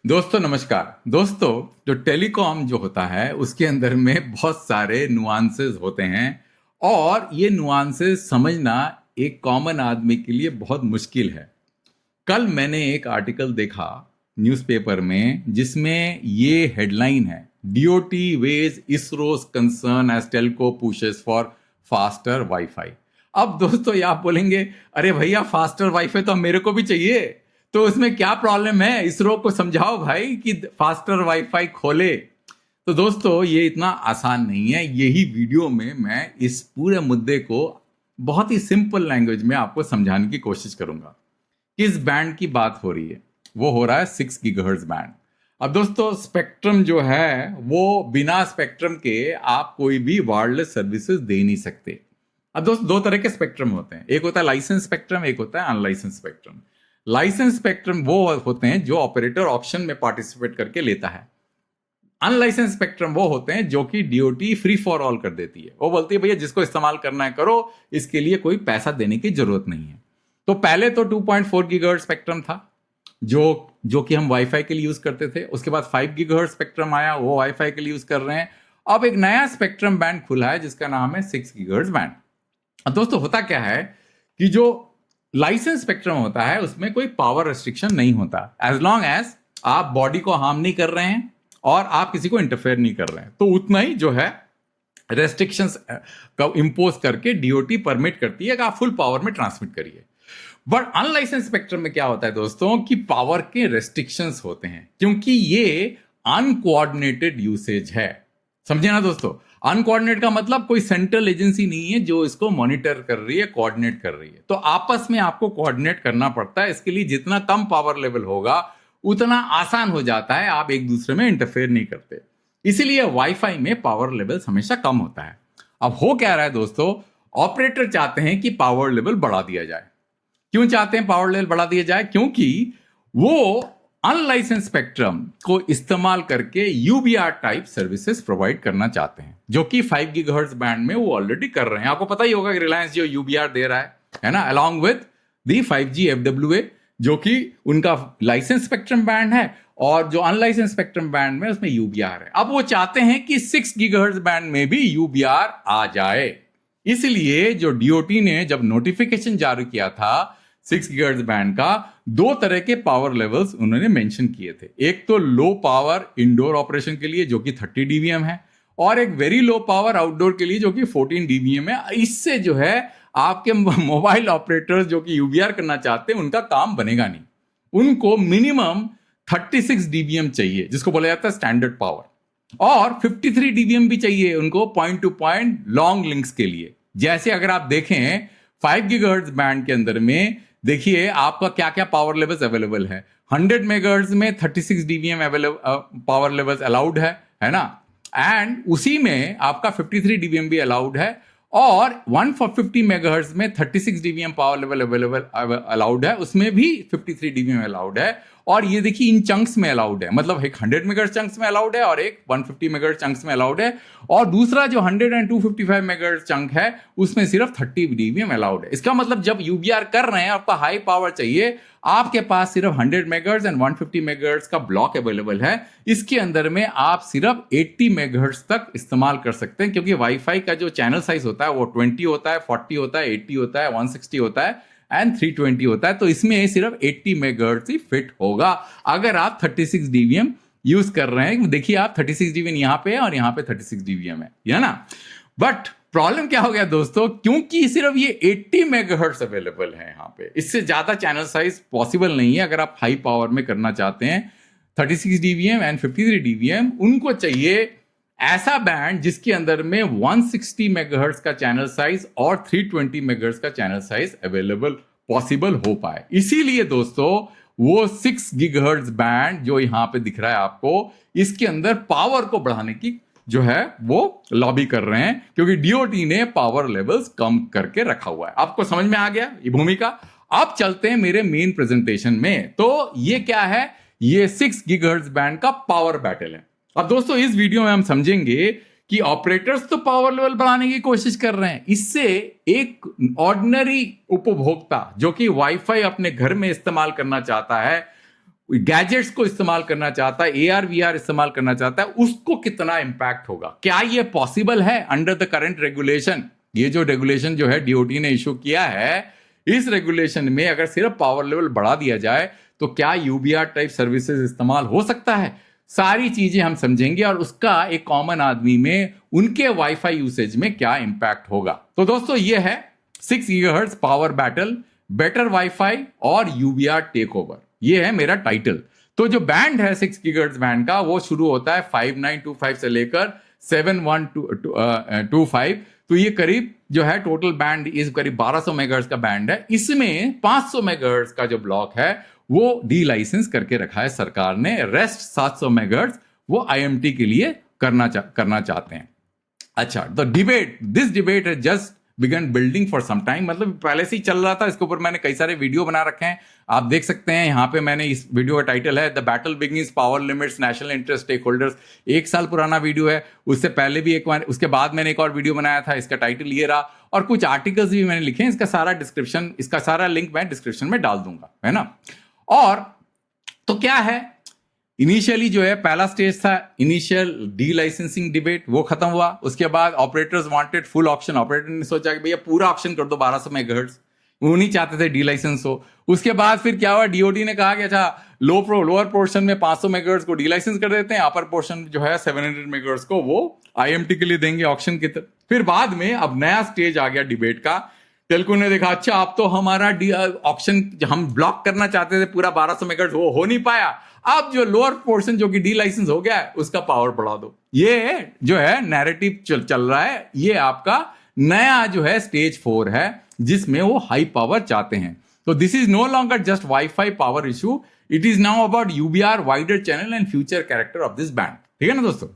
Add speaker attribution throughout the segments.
Speaker 1: दोस्तों नमस्कार। दोस्तों, जो टेलीकॉम जो होता है उसके अंदर में बहुत सारे नुआंसेस होते हैं और ये नुआंसेस समझना एक कॉमन आदमी के लिए बहुत मुश्किल है। कल मैंने एक आर्टिकल देखा न्यूज़पेपर में जिसमें ये हेडलाइन है, DOT weighs ISRO's concern as telco pushes for faster wifi. अब दोस्तों ये आप बोलेंगे, अरे भैया फास्टर वाईफाई तो मेरे को भी चाहिए, तो उसमें क्या प्रॉब्लम है? इसरो को समझाओ भाई कि फास्टर वाईफाई खोले। तो दोस्तों ये इतना आसान नहीं है। यही वीडियो में मैं इस पूरे मुद्दे को बहुत ही सिंपल लैंग्वेज में आपको समझाने की कोशिश करूंगा। किस बैंड की बात हो रही है? वो हो रहा है 6 गीगाहर्ट्ज बैंड। अब दोस्तों स्पेक्ट्रम जो है वो बिना स्पेक्ट्रम के आप कोई भी वायरलेस सर्विसेज दे नहीं सकते। अब दोस्तों दो तरह के स्पेक्ट्रम होते हैं, एक होता है लाइसेंस स्पेक्ट्रम, एक होता है अनलाइसेंस स्पेक्ट्रम। लाइसेंस स्पेक्ट्रम वो होते हैं जो ऑपरेटर ऑप्शन में पार्टिसिपेट करके लेता है। अनलाइसेंस स्पेक्ट्रम वो होते हैं जो कि डीओटी फ्री फॉर ऑल कर देती है। वो बोलती है भैया जिसको इस्तेमाल करना है करो, इसके लिए कोई पैसा देने की जरूरत नहीं है। तो पहले तो 2.4 गीगाहर्ट्ज स्पेक्ट्रम था जो जो कि हम वाईफाई के लिए यूज करते थे। उसके बाद 5 गीगाहर्ट्ज स्पेक्ट्रम आया, वो वाईफाई के लिए यूज कर रहे हैं। अब एक नया स्पेक्ट्रम बैंड खुला है जिसका नाम है 6 गीगाहर्ट्ज बैंड। अब दोस्तों होता क्या है कि जो लाइसेंस स्पेक्ट्रम होता है उसमें कोई पावर रेस्ट्रिक्शन नहीं होता, एज लॉन्ग एज आप बॉडी को हार्म नहीं कर रहे हैं और आप किसी को इंटरफेयर नहीं कर रहे हैं, तो उतना ही जो है रेस्ट्रिक्शंस का इंपोज करके डीओटी परमिट करती है कि आप फुल पावर में ट्रांसमिट करिए। बट अनलाइसेंस स्पेक्ट्रम में क्या होता है दोस्तों कि पावर के रेस्ट्रिक्शंस होते हैं, क्योंकि ये अनकोऑर्डिनेटेड यूसेज है। समझे ना दोस्तों? अनकोऑर्डिनेट का मतलब कोई सेंट्रल एजेंसी नहीं है जो इसको मॉनिटर कर रही है, कोऑर्डिनेट कर रही है। तो आपस में आपको कोऑर्डिनेट करना पड़ता है। इसके लिए जितना कम पावर लेवल होगा उतना आसान हो जाता है, आप एक दूसरे में इंटरफेयर नहीं करते। इसीलिए वाईफाई में पावर लेवल हमेशा कम होता है। अब हो क्या रहा है दोस्तों, ऑपरेटर चाहते हैं कि पावर लेवल बढ़ा दिया जाए। क्यों चाहते हैं पावर लेवल बढ़ा दिया जाए? क्योंकि वो अनलाइसेंस स्पेक्ट्रम को इस्तेमाल करके यूबीआर टाइप सर्विसेज प्रोवाइड करना चाहते हैं, जो कि 5 गीगाहर्ट्ज बैंड में वो ऑलरेडी कर रहे हैं। आपको पता ही होगा कि रिलायंस जो यूबीआर दे रहा है ना, along with the 5G FWA, जो कि उनका लाइसेंस स्पेक्ट्रम बैंड है, और जो अनलाइसेंस स्पेक्ट्रम बैंड में उसमें यूबीआर है। अब वो चाहते हैं कि 6 गीगाहर्ट्ज बैंड में भी यूबीआर आ जाए। इसलिए जो डीओटी ने जब नोटिफिकेशन जारी किया था 6 गीगाहर्ट्ज बैंड का, दो तरह के पावर लेवल्स उन्होंने मेंशन किए थे। एक तो लो पावर इंडोर ऑपरेशन के लिए जो कि 30 डीवीएम है, और एक वेरी लो पावर आउटडोर के लिए जो कि 14 डीवीएम है। इससे जो है आपके मोबाइल ऑपरेटर्स जो कि यूबीआर करना चाहते हैं उनका काम बनेगा नहीं। उनको मिनिमम 36 डीवीएम चाहिए, जिसको बोला जाता है स्टैंडर्ड पावर, और 53 डीवीएम भी चाहिए उनको point two point long links के लिए। जैसे अगर आप देखें 5 गीगाहर्ट्ज बैंड के अंदर में, देखिए आपका क्या क्या पावर लेवल्स अवेलेबल है। 100 मेगाहर्ट्ज में 36 डीवीएम पावर लेवल्स अलाउड है ना, एंड उसी में आपका 53 डीवीएम भी अलाउड है, और 150 मेगाहर्ट्ज में 36 DVM power level available allowed है, उसमें भी 53 डीवीएम अलाउड है। और ये देखिए इन चंक्स में अलाउड है, मतलब एक 100 मेगाहर्ट्ज चंक्स में अलाउड है और एक 150 मेगाहर्ट्ज चंक्स में अलाउड है, और दूसरा जो 100 एंड 255 मेगाहर्ट्ज चंक है उसमें सिर्फ 30 डीवीएम अलाउड है। इसका मतलब जब यूबीआर कर रहे हैं, आपका हाई पावर चाहिए, आपके पास सिर्फ 100 मेगाहर्ट्ज एंड 150 मेगाहर्ट्ज का ब्लॉक अवेलेबल है। इसके अंदर में आप सिर्फ 80 मेगाहर्ट्ज तक इस्तेमाल कर सकते हैं, क्योंकि वाईफाई का जो चैनल साइज होता है वो 20 होता है, 40 होता है, 80 होता है, 160 होता है एंड 320 होता है। तो इसमें सिर्फ 80 मेगाहर्ट्ज ही फिट होगा अगर आप 36 डीवीएम यूज कर रहे हैं। देखिए आप 36 डीवीएम यहां पे है और यहां पे 36 डीवीएम है ना। बट प्रॉब्लम क्या हो गया दोस्तों, क्योंकि सिर्फ ये 80 मेगाहर्ट्ज अवेलेबल है यहां पे, इससे ज्यादा चैनल साइज पॉसिबल नहीं है अगर आप हाई पावर में करना चाहते हैं। 36 डीवीएम एंड 53 डीवीएम, उनको चाहिए ऐसा बैंड जिसके अंदर में 160 मेगाहर्ट्ज का चैनल साइज और 320 मेगाहर्ट्ज का चैनल साइज अवेलेबल पॉसिबल हो पाए। इसीलिए दोस्तों वो 6 गीगाहर्ट्ज बैंड जो यहां पे दिख रहा है आपको, इसके अंदर पावर को बढ़ाने की जो है वो लॉबी कर रहे हैं, क्योंकि डीओटी ने पावर लेवल्स कम करके रखा हुआ है। आपको समझ में आ गया ये भूमिका? अब चलते हैं मेरे मेन प्रेजेंटेशन में। तो ये क्या है, ये 6 गीगाहर्ट्ज बैंड का पावर बैटल है। अब दोस्तों इस वीडियो में हम समझेंगे कि ऑपरेटर्स तो पावर लेवल बढ़ाने की कोशिश कर रहे हैं, इससे एक ऑर्डिनरी उपभोक्ता जो कि वाईफाई अपने घर में इस्तेमाल करना चाहता है गैजेट्स को इस्तेमाल करना चाहता है, AR VR इस्तेमाल करना चाहता है, उसको कितना इंपैक्ट होगा? क्या ये पॉसिबल है अंडर द करंट रेगुलेशन? ये जो रेगुलेशन जो है DOT ने इशू किया है, इस रेगुलेशन में अगर सिर्फ पावर लेवल बढ़ा दिया जाए तो क्या UBR टाइप सर्विसेज इस्तेमाल हो सकता है? सारी चीजें हम समझेंगे और उसका एक कॉमन आदमी में उनके वाईफाई यूसेज में क्या इंपैक्ट होगा। तो दोस्तों ये है 6 gigahertz power battle, better wifi और UBR टेक ओवर, ये है मेरा टाइटल। तो जो बैंड है 6 गीगाहर्ट्ज बैंड का, वो शुरू होता है 5925 से लेकर 7125। तो ये करीब जो है टोटल बैंड इस करीब 1200 मेगाहर्ट्ज का बैंड है। इसमें 500 मेगाहर्ट्ज का जो ब्लॉक है वो डी लाइसेंस करके रखा है सरकार ने। रेस्ट 700 मेगाहर्ट्ज वो IMT के लिए करना चाहते हैं। अच्छा, दिस डिबेट है just began building for some time, मतलब पहले से ही चल रहा था। इसके ऊपर मैंने कई सारे वीडियो बना रखे हैं, आप देख सकते हैं। यहाँ पे मैंने इस वीडियो का टाइटल है the battle begins, power limits, national interest, stakeholders. 1 साल पुराना वीडियो है, उससे पहले भी एक बार, उसके बाद मैंने एक और वीडियो बनाया था, इसका टाइटल ये रहा। और कुछ आर्टिकल्स भी मैंने लिखे हैं, इसका सारा डिस्क्रिप्शन, इसका सारा लिंक मैं डिस्क्रिप्शन में डाल दूंगा, है ना। और तो क्या है, इनिशियली जो है पहला स्टेज था इनिशियल डी लाइसेंसिंग डिबेट, वो खत्म हुआ। उसके बाद operators wanted full option, operator ने सोचा कि भैया पूरा ऑप्शन कर दो 1200 मेगाहर्ट्ज, वो नहीं चाहते थे डी लाइसेंस हो। उसके बाद फिर क्या हुआ, DOT ने कहा कि अच्छा लोअर पोर्शन में 500 मेगाहर्ट्ज को डी लाइसेंस कर देते हैं, अपर पोर्शन जो है 700 मेगाहर्ट्ज को वो IMT के लिए देंगे ऑप्शन की तरफ। फिर बाद में अब नया स्टेज आ गया डिबेट का, टेल्को ने देखा अच्छा अब तो हमारा ऑप्शन हम ब्लॉक करना चाहते थे पूरा 1200 मेगाहर्ट्ज, वो हो नहीं पाया, अब जो लोअर पोर्शन जो कि डी लाइसेंस हो गया है उसका पावर बढ़ा दो। ये जो है नैरेटिव चल रहा है, ये आपका नया जो है स्टेज 4 है जिसमें वो हाई पावर चाहते हैं। तो this is no longer just wifi power issue, it is now about UBR, wider channel and future character of this band. ठीक है ना दोस्तों।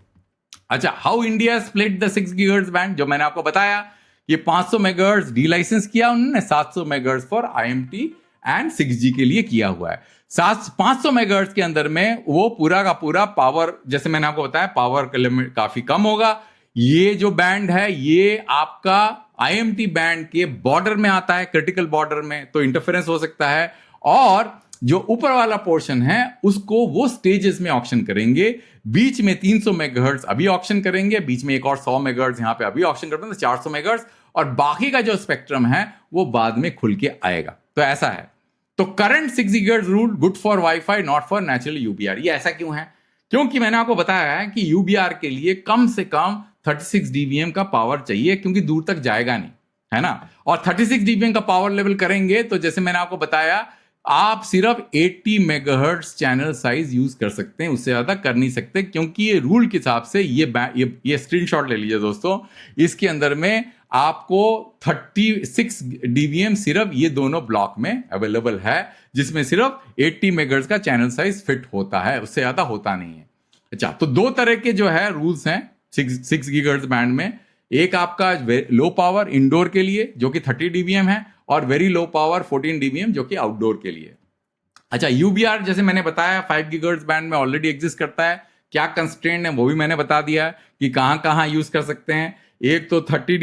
Speaker 1: अच्छा, how India split the 6 gigahertz band, जो मैंने आपको बताया ये 500 मेगाहर्ट्ज डी लाइसेंस किया उन्होंने, 700 megahertz for IMT and 6G के लिए किया हुआ है। 500 मेगाहर्ट्ज के अंदर में वो पूरा का पूरा पावर, जैसे मैंने आपको बताया, पावर का लिमिट काफी कम होगा। ये जो बैंड है ये आपका IMT बैंड के बॉर्डर में आता है, क्रिटिकल बॉर्डर में, तो इंटरफेरेंस हो सकता है। और जो ऊपर वाला पोर्शन है उसको वो स्टेजेस में ऑप्शन करेंगे। बीच में 300 मेगाहर्ट्ज अभी ऑप्शन करेंगे, बीच में एक और 100 मेगाहर्ट्ज यहां पे अभी ऑप्शन करते हैं, तो 400 मेगाहर्ट्ज, और बाकी का जो स्पेक्ट्रम है वो बाद में खुल के आएगा। तो ऐसा है। तो current 6 gigahertz rule good for wifi, not for natural UBR। ये ऐसा क्यों है? क्योंकि मैंने आपको बताया है कि UBR के लिए कम से कम 36 dBm का पावर चाहिए, क्योंकि दूर तक जाएगा नहीं, है ना। और 36 dBm का पावर लेवल करेंगे तो जैसे मैंने आपको बताया, आप सिर्फ 80 मेगाहर्ट्ज चैनल साइज यूज कर सकते हैं, उससे ज्यादा कर नहीं सकते, क्योंकि ये रूल के हिसाब से ये स्क्रीनशॉट ले लीजिए दोस्तों, इसके अंदर में आपको 36 dBm सिर्फ ये दोनों ब्लॉक में अवेलेबल है, जिसमें सिर्फ 80 मेगाहर्ट्ज का चैनल साइज फिट होता है, उससे ज्यादा होता नहीं है। अच्छा, तो 2 तरह के जो है रूल्स हैं 6 गीगाहर्ट्ज बैंड में। एक आपका लो पावर इंडोर के लिए जो कि 30 dBm है, और वेरी लो पावर 14 dBm जो कि आउटडोर के लिए। अच्छा, UBR जैसे मैंने बताया 5 गीगाहर्ट्ज बैंड में ऑलरेडी एग्जिस्ट करता है। क्या कंस्ट्रेंट है वो भी मैंने बता दिया कि कहां कहां यूज कर सकते हैं। एक तो 30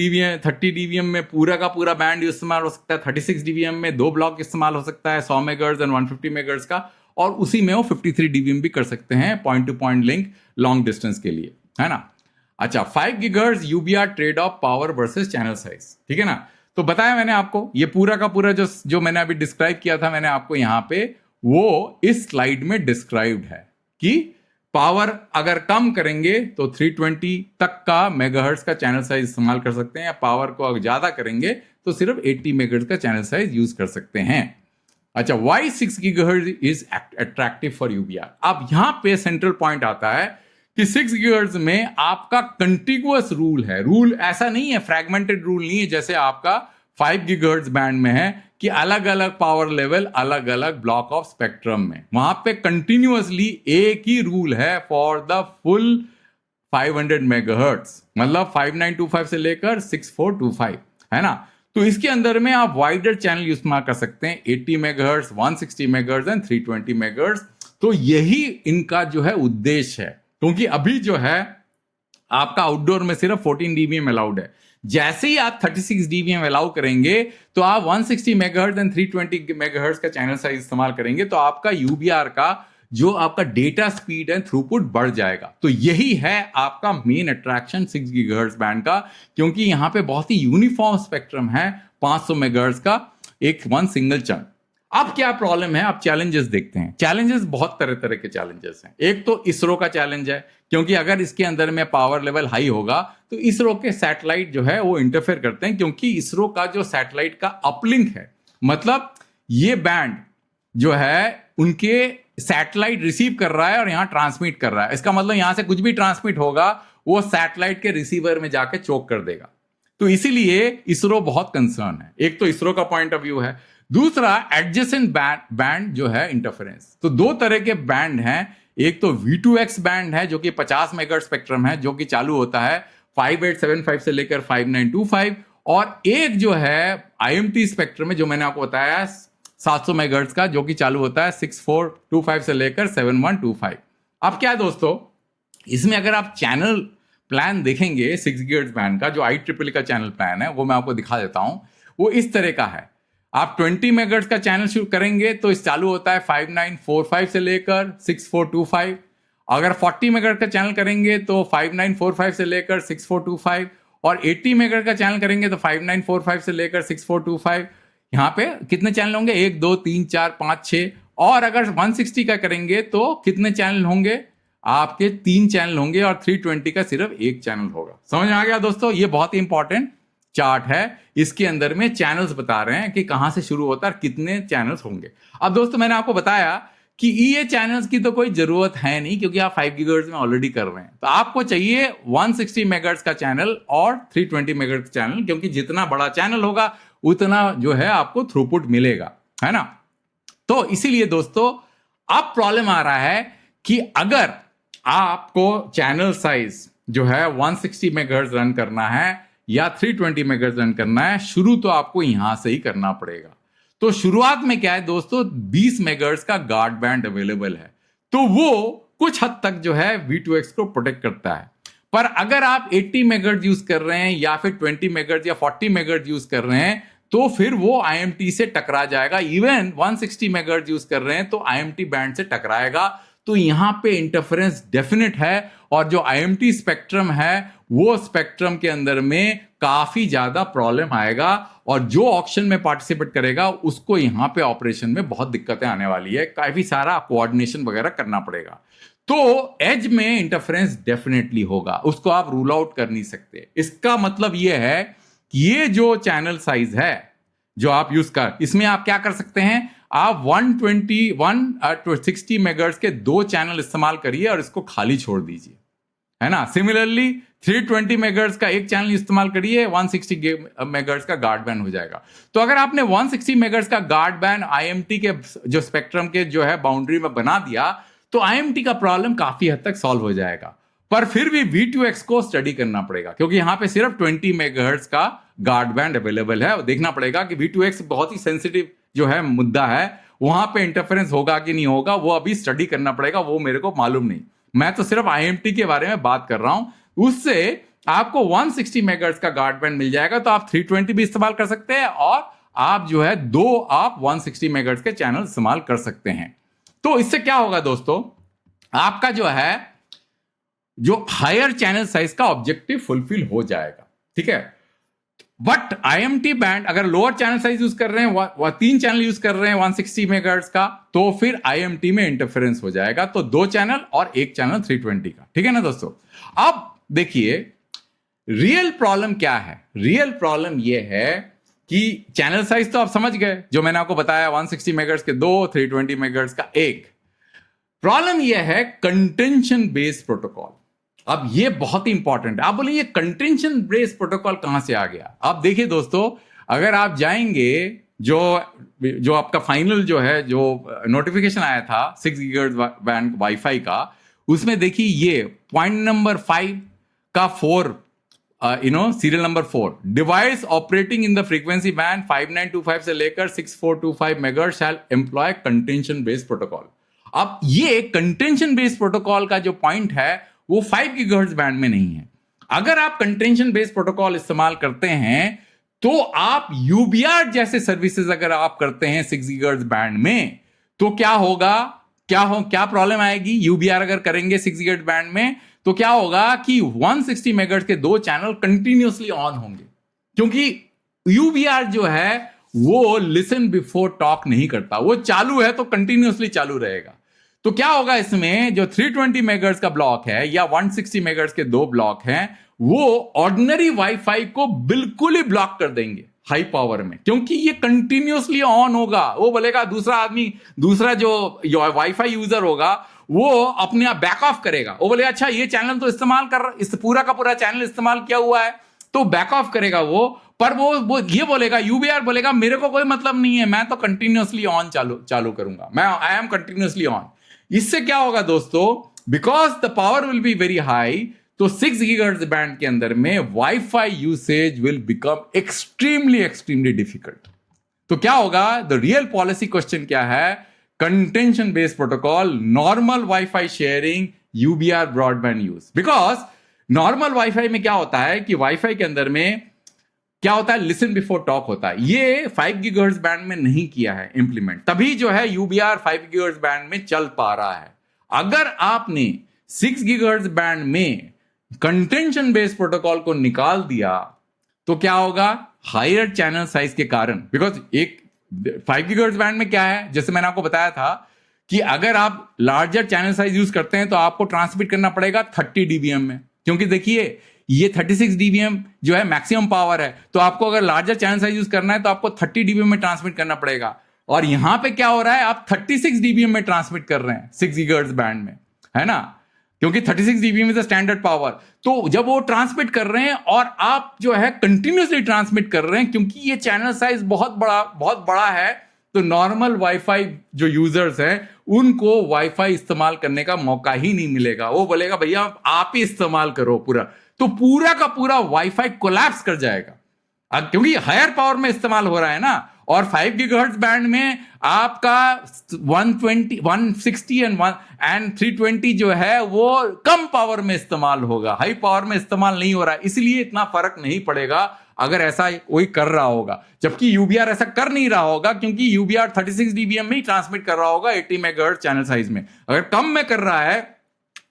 Speaker 1: dBm में पूरा का पूरा बैंड इस्तेमाल हो सकता है, 36 dBm में 2 ब्लॉक इस्तेमाल हो सकता है, 100 मेगाहर्ट्ज एंड 150 मेगाहर्ट्ज का, और उसी में वो 53 dBm भी कर सकते हैं point two point link long distance के लिए, है ना। अच्छा, 5 gigahertz UBR trade off power versus channel size, ठीक है ना। तो बताया मैंने आपको, ये पूरा का पूरा जो मैंने अभी डिस्क्राइब किया था मैंने आपको यहां पे, वो इस स्लाइड में डिस्क्राइब्ड है कि पावर अगर कम करेंगे तो 320 तक का मेगाहर्ट्ज का चैनल साइज इस्तेमाल कर सकते हैं, या पावर को अगर ज्यादा करेंगे तो सिर्फ 80 मेगाहर्ट्ज का चैनल साइज यूज कर सकते हैं। अच्छा, why 6 gigahertz is attractive for UBR। अब यहां पे सेंट्रल पॉइंट आता है कि 6 गीगाहर्ट्ज में आपका कंटिन्यूअस रूल है। रूल ऐसा नहीं है, फ्रैगमेंटेड रूल नहीं है जैसे आपका 5 गीगाहर्ट्ज बैंड में है कि अलग अलग पावर लेवल अलग अलग ब्लॉक ऑफ स्पेक्ट्रम में। वहां पे कंटिन्यूअसली एक ही रूल है फॉर द फुल 500 मेगाहर्ट्ज, मतलब 5925 से लेकर 6425, है ना। तो इसके अंदर में आप वाइडर चैनल इस्तेमाल कर सकते हैं, 80 मेगाहर्ट्ज, 160 मेगाहर्ट्ज एंड 320 मेगाहर्ट्ज। तो यही इनका जो है उद्देश्य है, क्योंकि अभी जो है आपका आउटडोर में सिर्फ 14 dBm अलाउड है। जैसे ही आप 36 dBm अलाउ करेंगे तो आप 160 मेगाहर्ट्ज एंड 320 मेगाहर्ट्ज का चैनल साइज इस्तेमाल करेंगे, तो आपका UBR का जो आपका डेटा स्पीड एंड थ्रूपुट बढ़ जाएगा। तो यही है आपका मेन अट्रैक्शन 6 गीगाहर्ट्ज बैंड का, क्योंकि यहां पे बहुत ही यूनिफॉर्म स्पेक्ट्रम है 500 मेगाहर्ट्ज का, एक वन सिंगल चंक। अब क्या प्रॉब्लम है, आप चैलेंजेस देखते हैं। चैलेंजेस बहुत तरह तरह के चैलेंजेस हैं। एक तो इसरो का चैलेंज है, क्योंकि अगर इसके अंदर में पावर लेवल हाई होगा तो इसरो के सैटेलाइट जो है वो इंटरफेयर करते हैं, क्योंकि इसरो का जो सैटेलाइट का अपलिंक है, मतलब ये बैंड जो है उनके सैटेलाइट रिसीव कर रहा है और यहां ट्रांसमिट कर रहा है। इसका मतलब यहां से कुछ भी ट्रांसमिट होगा वो सैटेलाइट के रिसीवर में जाके चोक कर देगा। तो इसीलिए इसरो बहुत कंसर्न है। एक तो इसरो का पॉइंट ऑफ व्यू है, दूसरा एडजेसेंट बैंड जो है इंटरफेरेंस। तो दो तरह के बैंड हैं, एक तो V2X बैंड है जो कि 50 मेगाहर्ट्ज स्पेक्ट्रम है, जो कि चालू होता है 5875 से लेकर 5925, और एक जो है IMT स्पेक्ट्रम है जो मैंने आपको बताया 700 मेगाहर्ट्ज का, जो कि चालू होता है 6425 से लेकर 7125। अब क्या है दोस्तों, इसमें अगर आप चैनल प्लान देखेंगे 6 गीगाहर्ट्ज बैंड का, जो IEEE का चैनल प्लान है वो मैं आपको दिखा देता हूं। वो इस तरह का है। आप 20 मेगाहर्ट्ज का चैनल शुरू करेंगे तो इस चालू होता है 5945 से लेकर 6425। अगर 40 मेगाहर्ट्ज का चैनल करेंगे तो 5945 से लेकर 6425, और 80 मेगाहर्ट्ज का चैनल करेंगे तो 5945 से लेकर 6425। यहाँ पे कितने चैनल होंगे, 1 2 3 4 5 6। और अगर 160 का करेंगे तो कितने चैनल होंगे, आपके 3 चैनल होंगे, और 320 का सिर्फ एक चैनल होगा। समझ में आ गया दोस्तों, ये बहुत ही इंपॉर्टेंट चार्ट है। इसके अंदर में चैनल्स बता रहे हैं कि कहां से शुरू होता है, कितने चैनल्स होंगे। अब दोस्तों मैंने आपको बताया कि ये चैनल्स की तो कोई जरूरत है नहीं, क्योंकि आप 5 गीगाहर्ट्ज में ऑलरेडी कर रहे हैं। तो आपको चाहिए 160 मेगाहर्ट्ज का चैनल और 320 मेगाहर्ट्ज चैनल, क्योंकि जितना बड़ा चैनल होगा उतना जो है आपको थ्रूपुट मिलेगा, है ना। तो इसीलिए दोस्तों अब प्रॉब्लम आ रहा है कि अगर आपको चैनल साइज जो है 160 मेगाहर्ट्ज रन करना है या 320 मेगाहर्ट्ज रन करना है, शुरू तो आपको यहां से ही करना पड़ेगा। तो शुरुआत में क्या है दोस्तों, 20 मेगाहर्ट्ज का गार्ड बैंड अवेलेबल है, तो वो कुछ हद तक जो है V2X को प्रोटेक्ट करता है। पर अगर आप 80 मेगाहर्ट्ज यूज कर रहे हैं या फिर 20 मेगाहर्ट्ज या 40 मेगाहर्ट्ज यूज कर रहे हैं तो फिर वो IMT से टकरा जाएगा। इवन 160 मेगाहर्ट्ज यूज कर रहे हैं तो IMT बैंड से टकराएगा। तो यहां पे इंटरफेरेंस डेफिनेट है, और जो IMT स्पेक्ट्रम है वो स्पेक्ट्रम के अंदर में काफी ज्यादा प्रॉब्लम आएगा, और जो ऑक्शन में पार्टिसिपेट करेगा उसको यहां पे ऑपरेशन में बहुत दिक्कतें आने वाली है, काफी सारा कोऑर्डिनेशन वगैरह करना पड़ेगा। तो एज में इंटरफेरेंस डेफिनेटली होगा, उसको आप रूल आउट कर नहीं सकते। इसका मतलब ये है कि ये जो चैनल साइज है जो आप यूज कर, इसमें आप क्या कर सकते हैं, आप 160 मेगाहर्ट्ज के 2 चैनल इस्तेमाल करिए और इसको खाली छोड़ दीजिए, है ना। सिमिलरली 320 मेगाहर्ट्ज का एक चैनल इस्तेमाल करिए, 160 मेगाहर्ट्ज का गार्ड बैंड हो जाएगा। तो अगर आपने 160 मेगाहर्ट्ज का गार्ड बैंड IMT के जो स्पेक्ट्रम के जो है बाउंड्री में बना दिया तो IMT का प्रॉब्लम काफी हद तक सॉल्व हो जाएगा। पर फिर भी V2X को स्टडी करना पड़ेगा, क्योंकि यहां पे सिर्फ 20 मेगाहर्ट्ज का गार्ड बैंड अवेलेबल है। और देखना पड़ेगा कि V2X बहुत ही सेंसिटिव जो है मुद्दा है, वहां पे इंटरफेरेंस होगा कि नहीं होगा, वो अभी स्टडी करना पड़ेगा, वो मेरे को मालूम नहीं। मैं तो सिर्फ IMT के बारे में बात कर रहा हूं। उससे आपको 160 मेगाहर्ट्ज का गार्ड बैंड मिल जाएगा, तो आप 320 भी इस्तेमाल कर सकते हैं, और आप जो है 2 आप 160 मेगाहर्ट्ज के चैनल इस्तेमाल कर सकते हैं। तो इससे क्या होगा दोस्तों, आपका जो है जो हायर चैनल साइज का ऑब्जेक्टिव फुलफिल हो जाएगा, ठीक है। बट IMT बैंड अगर लोअर चैनल साइज यूज कर रहे हैं, 3 चैनल यूज कर रहे हैं 160 मेगाहर्ट्ज का, तो फिर IMT में इंटरफेरेंस हो जाएगा। तो 2 चैनल और 1 चैनल 320 का, ठीक है ना दोस्तों। अब देखिए रियल प्रॉब्लम क्या है। रियल प्रॉब्लम यह है कि चैनल साइज तो आप समझ गए, जो मैंने आपको बताया 160 मेगाहर्ट्ज के 2, 320 मेगाहर्ट्ज का 1। प्रॉब्लम यह है कंटेंशन बेस्ड प्रोटोकॉल। अब ये बहुत ही इंपॉर्टेंट है। आप बोलेंगे कंटेंशन बेस्ड प्रोटोकॉल कहां से आ गया। आप देखिए दोस्तों, अगर आप जाएंगे जो आपका फाइनल जो है जो नोटिफिकेशन आया था 6 गीगाहर्ट्ज बैंड वाईफाई का, उसमें देखिए ये पॉइंट नंबर 5 का 4 serial number 4, device operating in the frequency band 5925 से लेकर 6425 मेगाहर्ट्ज शैल एम्प्लॉय कंटेंशन बेस्ड प्रोटोकॉल। अब ये कंटेंशन बेस्ड प्रोटोकॉल का जो पॉइंट है वो 5 गीगाहर्ट्ज बैंड में नहीं है। अगर आप कंटेंशन बेस्ड प्रोटोकॉल इस्तेमाल करते हैं तो आप UBR जैसे सर्विसेज अगर आप करते हैं 6 गीगाहर्ट्ज बैंड में, तो क्या होगा, क्या प्रॉब्लम आएगी? यूबीआर अगर करेंगे 6 गीगाहर्ट्ज बैंड में तो क्या होगा कि 160 मेगाहर्ट्ज के 2 चैनल कंटिन्यूअसली ऑन होंगे, क्योंकि यूबीआर जो है वो लिसन बिफोर टॉक नहीं करता, वो चालू है तो कंटिन्यूअसली चालू रहेगा। तो क्या होगा इसमें, जो 320 मेगाहर्ट्ज का ब्लॉक है या 160 मेगाहर्ट्ज के 2 ब्लॉक हैं, वो ऑर्डिनरी वाईफाई को बिल्कुल ही ब्लॉक कर देंगे हाई पावर में, क्योंकि ये कंटिन्यूअसली ऑन होगा। वो बोलेगा दूसरा आदमी, दूसरा जो वाईफाई यूजर होगा वो अपने आप बैक ऑफ करेगा। वो बोलेगा अच्छा ये चैनल तो इस्तेमाल कर, इस पूरा का पूरा चैनल इस्तेमाल किया हुआ है, तो बैक ऑफ करेगा वो। पर वो ये बोलेगा, यूबीआर बोलेगा मेरे को कोई मतलब नहीं है, मैं तो कंटिन्यूअसली ऑन चालू करूंगा, मैं आई एम कंटिन्यूअसली ऑन। इससे क्या होगा दोस्तों, because the power will be very high, तो 6 गीगाहर्ट्ज बैंड के अंदर में WiFi usage will become extremely difficult. तो क्या होगा, द रियल पॉलिसी क्वेश्चन क्या है, contention based protocol, normal WiFi sharing, UBR broadband use. Because normal WiFi में क्या होता है कि वाईफाई के अंदर में क्या होता है, लिसन बिफोर टॉक होता है। ये 5 गीगाहर्ट्ज बैंड में नहीं किया है इंप्लीमेंट, तभी जो है यूबीआर 5 गीगाहर्ट्ज बैंड में चल पा रहा है। अगर आपने 6 गीगाहर्ट्ज बैंड में कंटेंशन बेस्ड प्रोटोकॉल को निकाल दिया तो क्या होगा, हायर चैनल साइज के कारण, बिकॉज एक 5 गीगाहर्ट्ज बैंड में क्या है, जैसे मैंने आपको बताया था कि अगर आप लार्जर चैनल साइज यूज करते हैं तो आपको ट्रांसमिट करना पड़ेगा 30 डीबीएम में, क्योंकि देखिए ये 36 डीबीएम जो है मैक्सिमम पावर है, तो आपको अगर लार्जर चैनल साइज यूज करना है तो आपको 30 डीबीएम में ट्रांसमिट करना पड़ेगा। और यहां पे क्या हो रहा है, आप 36 डीबीएम में ट्रांसमिट कर रहे हैं 6 गीगाहर्ट्ज बैंड में, है ना, क्योंकि 36 DBM is the standard power. तो जब वो ट्रांसमिट कर रहे हैं और आप जो है कंटिन्यूअसली ट्रांसमिट कर रहे हैं, क्योंकि ये चैनल साइज बहुत बड़ा है, तो नॉर्मल वाईफाई जो यूजर्स हैं उनको वाईफाई इस्तेमाल करने का मौका ही नहीं मिलेगा। वो बोलेगा भैया आप ही इस्तेमाल करो पूरा, तो पूरा का पूरा वाईफाई कोलैप्स कर जाएगा, क्योंकि हायर पावर में इस्तेमाल हो रहा है ना। और 5 गीगाहर्ट्ज बैंड में आपका 120, 160 एंड 320 जो है वो कम पावर में इस्तेमाल होगा, हाई पावर में इस्तेमाल नहीं हो रहा है, इसलिए इतना फर्क नहीं पड़ेगा अगर ऐसा कोई कर रहा होगा। जबकि यूबीआर ऐसा कर नहीं रहा होगा, क्योंकि यूबीआर 36 डीबीएम में ही ट्रांसमिट कर रहा होगा 80 मेगाहर्ट्ज चैनल साइज में। अगर कम में कर रहा है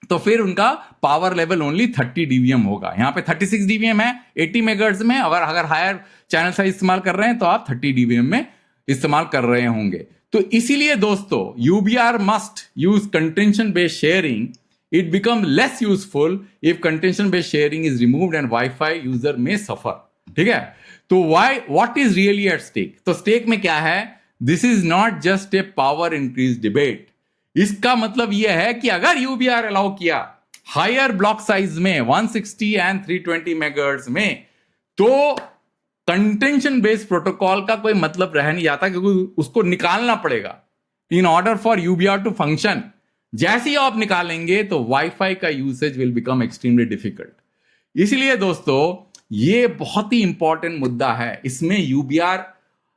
Speaker 1: तो फिर उनका पावर लेवल ओनली 30 डीबीएम होगा। यहां पे 36 डीबीएम है 80 मेगाहर्ट्ज में, अगर हायर चैनल साइज इस्तेमाल कर रहे हैं तो आप 30 डीबीएम में इस्तेमाल कर रहे होंगे। तो इसीलिए दोस्तों UBR must use contention based sharing, it become less useful if contention based sharing is removed and WiFi user में सफर। ठीक है, तो what is really at stake, तो स्टेक में क्या है, this is not just a power increase debate. इसका मतलब यह है कि अगर यूबीआर अलाउ किया हायर ब्लॉक साइज में 160 एंड 320 मेगाहर्ट्ज में, तो कंटेंशन बेस्ड प्रोटोकॉल का कोई मतलब रह नहीं जाता, क्योंकि उसको निकालना पड़ेगा in order for UBR to function. जैसे ही आप निकालेंगे तो वाईफाई का usage will become extremely difficult. इसलिए दोस्तों ये बहुत ही इंपॉर्टेंट मुद्दा है, इसमें यूबीआर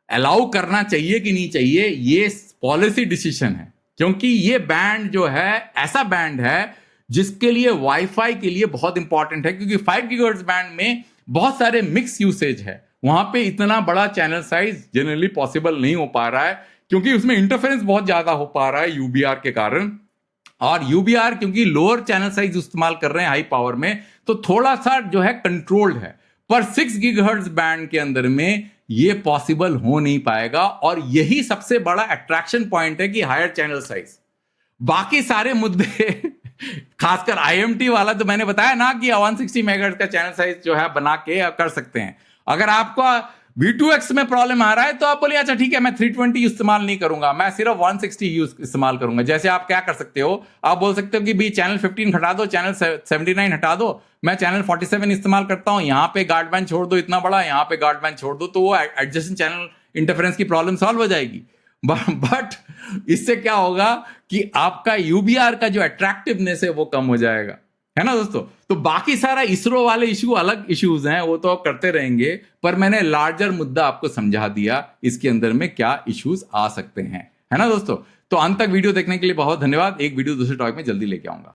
Speaker 1: अलाउ करना चाहिए कि नहीं चाहिए, ये पॉलिसी डिसीजन है, क्योंकि ये बैंड जो है ऐसा बैंड है जिसके लिए वाईफाई के लिए बहुत इंपॉर्टेंट है, क्योंकि 5 गीगाहर्ट्ज बैंड में बहुत सारे मिक्स यूसेज है, वहां पे इतना बड़ा चैनल साइज जनरली पॉसिबल नहीं हो पा रहा है, क्योंकि उसमें इंटरफेरेंस बहुत ज्यादा हो पा रहा है यूबीआर के कारण। और यूबीआर क्योंकि लोअर चैनल साइज इस्तेमाल कर रहे हैं हाई पावर में, तो थोड़ा सा जो है कंट्रोल्ड है, पर 6 गीगाहर्ट्ज बैंड के अंदर में ये पॉसिबल हो नहीं पाएगा। और यही सबसे बड़ा अट्रैक्शन पॉइंट है कि हायर चैनल साइज। बाकी सारे मुद्दे खासकर आईएमटी वाला तो मैंने बताया ना कि 160 मेगाहर्ट्ज का चैनल साइज जो है बना के कर सकते हैं। अगर आपका V2X में प्रॉब्लम आ रहा है तो आप बोलिए अच्छा ठीक है मैं 320 इस्तेमाल नहीं करूंगा, मैं सिर्फ 160 इस्तेमाल करूंगा। जैसे आप क्या कर सकते हो, आप बोल सकते हो कि भी चैनल 15 हटा दो, चैनल 79 हटा दो, मैं चैनल 47 इस्तेमाल करता हूं, यहां पे गार्ड बैंड छोड़ दो इतना बड़ा, यहां पे गार्ड बैंड छोड़ दो, तो वो एडजेसेंट चैनल इंटरफेरेंस की प्रॉब्लम सॉल्व हो जाएगी। बट इससे क्या होगा कि आपका यूबीआर का जो अट्रैक्टिवनेस है वो कम हो जाएगा, है ना दोस्तों। तो बाकी सारा इसरो वाले इशू अलग इश्यूज हैं, वो तो आप करते रहेंगे, पर मैंने लार्जर मुद्दा आपको समझा दिया इसके अंदर में क्या इश्यूज आ सकते हैं, है ना दोस्तों। तो अंत तक वीडियो देखने के लिए बहुत धन्यवाद। एक वीडियो दूसरे टॉपिक में जल्दी लेके आऊंगा।